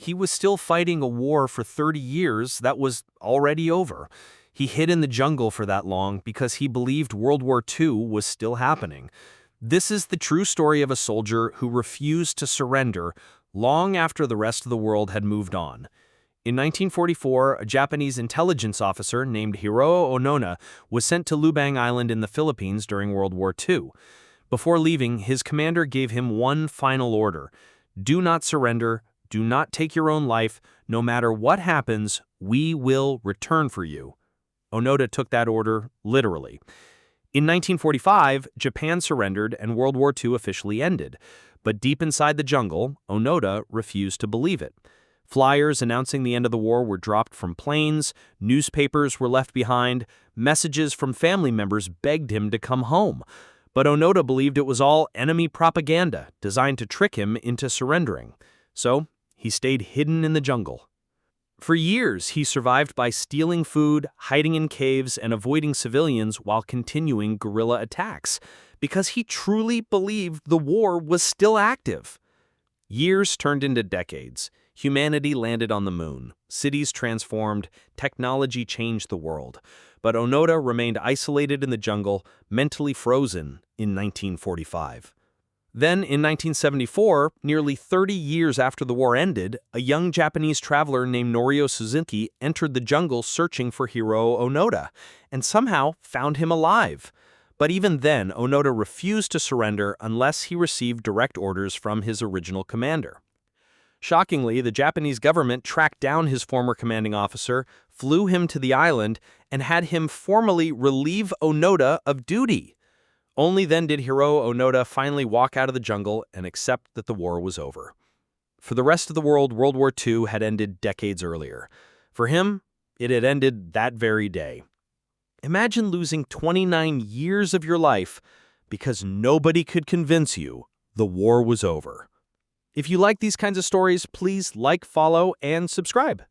he was still fighting a war for 30 years that was already over. He hid in the jungle for that long because he believed World War II was still happening. This is the true story of a soldier who refused to surrender long after the rest of the world had moved on. In 1944, a Japanese intelligence officer named Hiroo Onoda was sent to Lubang Island in the Philippines during World War II. Before leaving, his commander gave him one final order: do not surrender, do not take your own life, no matter what happens, we will return for you. Onoda took that order literally. In 1945, Japan surrendered and World War II officially ended. But deep inside the jungle, Onoda refused to believe it. Flyers announcing the end of the war were dropped from planes, newspapers were left behind, messages from family members begged him to come home. But Onoda believed it was all enemy propaganda designed to trick him into surrendering. So he stayed hidden in the jungle. For years, he survived by stealing food, hiding in caves, and avoiding civilians while continuing guerrilla attacks, because he truly believed the war was still active. Years turned into decades. Humanity landed on the moon. Cities transformed. Technology changed the world. But Onoda remained isolated in the jungle, mentally frozen in 1945. Then, in 1974, nearly 30 years after the war ended, a young Japanese traveler named Norio Suzuki entered the jungle searching for Hiroo Onoda, and somehow found him alive. But even then, Onoda refused to surrender unless he received direct orders from his original commander. Shockingly, the Japanese government tracked down his former commanding officer, flew him to the island, and had him formally relieve Onoda of duty. Only then did Hiroo Onoda finally walk out of the jungle and accept that the war was over. For the rest of the world, World War II had ended decades earlier. For him, it had ended that very day. Imagine losing 29 years of your life because nobody could convince you the war was over. If you like these kinds of stories, please like, follow, and subscribe.